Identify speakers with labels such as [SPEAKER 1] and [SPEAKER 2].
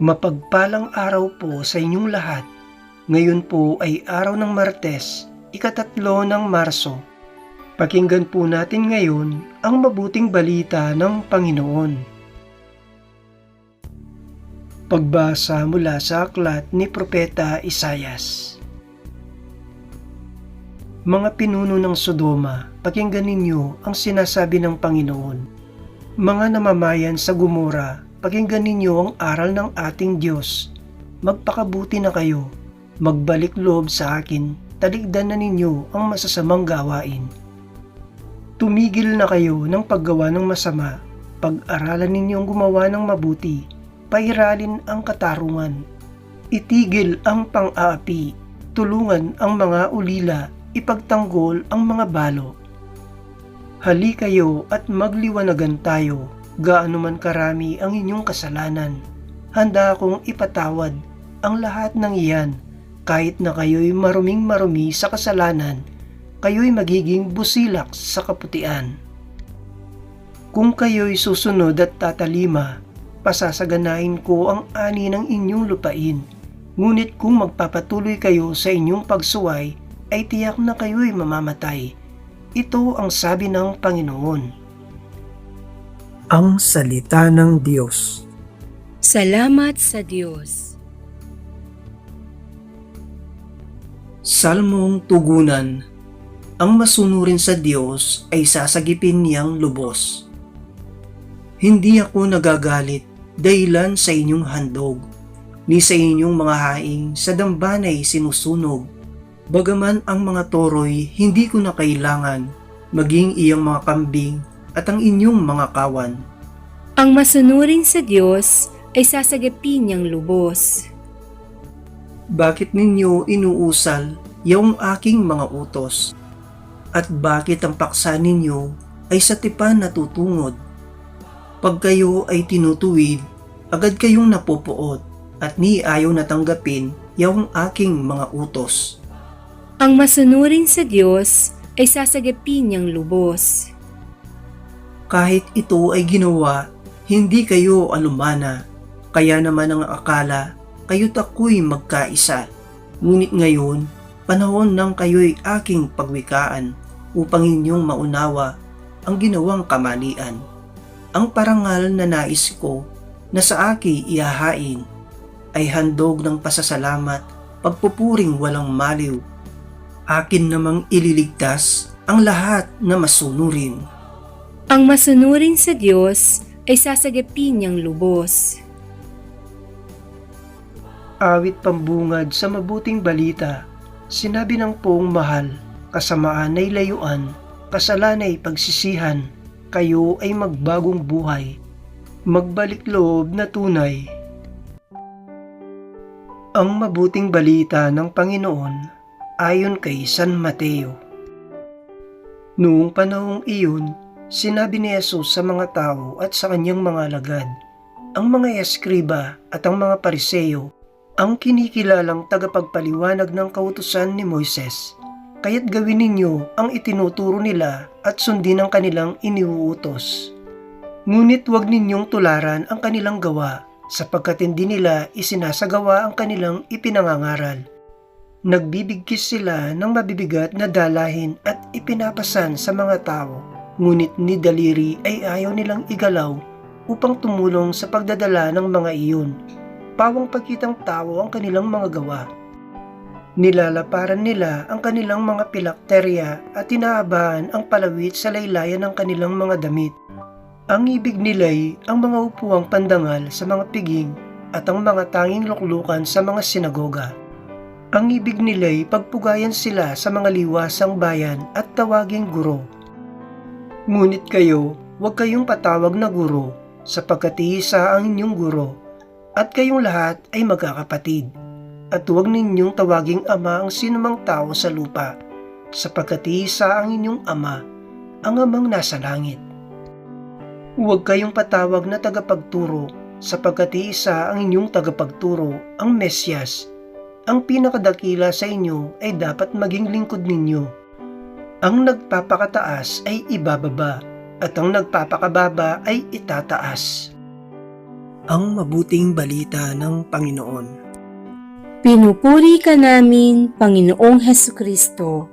[SPEAKER 1] Mapagpalang araw po sa inyong lahat. Ngayon po ay araw ng Martes, ika-3 ng Marso. Pakinggan po natin ngayon ang mabuting balita ng Panginoon. Pagbasa mula sa aklat ni Propeta Isayas. Mga pinuno ng Sodoma, pakinggan ninyo ang sinasabi ng Panginoon. Mga namamayan sa Gomora, pakinggan ninyo ang aral ng ating Diyos. Magpakabuti na kayo, magbalik loob sa akin, talikdan na ninyo ang masasamang gawain. Tumigil na kayo ng paggawa ng masama, pag-aralan ninyo ang gumawa ng mabuti, pairalin ang katarungan. Itigil ang pang-aapi, tulungan ang mga ulila, ipagtanggol ang mga balo. Hali kayo at magliwanagan tayo. Gaano man karami ang inyong kasalanan, handa akong ipatawad ang lahat ng iyan. Kahit na kayo'y maruming-marumi sa kasalanan, kayo'y magiging busilak sa kaputian. Kung kayo'y susunod at tatalima, pasasaganain ko ang ani ng inyong lupain. Ngunit kung magpapatuloy kayo sa inyong pagsuway, ay tiyak na kayo'y mamamatay. Ito ang sabi ng Panginoon. Ang salita ng Diyos.
[SPEAKER 2] Salamat sa Diyos.
[SPEAKER 1] Salmong tugunan. Ang masunurin sa Diyos ay sasagipin niyang lubos. Hindi ako nagagalit dahilan sa inyong handog, ni sa inyong mga haing sa dambanay sinusunog. Bagaman ang mga toro'y hindi ko na kailangan, maging iyang mga kambing at ang inyong mga kawan.
[SPEAKER 2] Ang masunurin sa Diyos ay sasagipin niyang lubos.
[SPEAKER 1] Bakit ninyo inuusal yung aking mga utos? At bakit ang paksa ninyo ay sa tipan natutungod? Pag kayo ay tinutuwid, agad kayong napupuot at ni ayaw natanggapin yung aking mga utos.
[SPEAKER 2] Ang masunurin sa Diyos ay sasagipin niyang lubos.
[SPEAKER 1] Kahit ito ay ginawa, hindi kayo alumana, kaya naman ang akala, kayo't ako'y magkaisa. Ngunit ngayon, panahon ng kayo'y aking pagwikaan, upang inyong maunawa ang ginawang kamalian. Ang parangal na nais ko, na sa aki ihahain, ay handog ng pasasalamat, pagpupuring walang maliw. Akin namang ililigtas ang lahat na masunurin.
[SPEAKER 2] Ang masunurin sa Diyos ay sasagipin niyang lubos.
[SPEAKER 1] Awit pambungad sa mabuting balita. Sinabi ng poong mahal, kasamaan ay layuan, kasalan ay pagsisihan, kayo ay magbagong buhay, magbalik loob na tunay. Ang mabuting balita ng Panginoon ayon kay San Mateo. Noong panahong iyon, sinabi ni Jesus sa mga tao at sa kanyang mga alagad, ang mga eskriba at ang mga pariseyo, ang kinikilalang tagapagpaliwanag ng kautusan ni Moises, kaya't gawin ninyo ang itinuturo nila at sundin ang kanilang iniuutos. Ngunit huwag ninyong tularan ang kanilang gawa, sapagkat hindi nila isinasagawa ang kanilang ipinangangaral. Nagbibigkis sila ng mabibigat na dalahin at ipinapasan sa mga tao, ngunit ni daliri ay ayaw nilang igalaw upang tumulong sa pagdadala ng mga iyon. Pawang pagkitang tao ang kanilang mga gawa. Nilalaparan nila ang kanilang mga pilakterya at tinaabahan ang palawit sa laylayan ng kanilang mga damit. Ang ibig nila'y ang mga upuang pandangal sa mga piging at ang mga tanging luklukan sa mga sinagoga. Ang ibig nila'y pagpugayan sila sa mga liwasang bayan at tawaging guro. Ngunit kayo, huwag kayong patawag na guro, sapagkat iisa ang inyong guro, at kayong lahat ay magkakapatid. At huwag ninyong tawaging ama ang sinumang tao sa lupa, sapagkat iisa ang inyong ama, ang amang nasa langit. Huwag kayong patawag na tagapagturo, sapagkat iisa ang inyong tagapagturo, ang Mesyas. Ang pinakadakila sa inyo ay dapat maging lingkod ninyo. Ang nagpapakataas ay ibababa, at ang nagpapakababa ay itataas. ang mabuting balita ng Panginoon.
[SPEAKER 2] Pinupuri ka namin, Panginoong Hesukristo.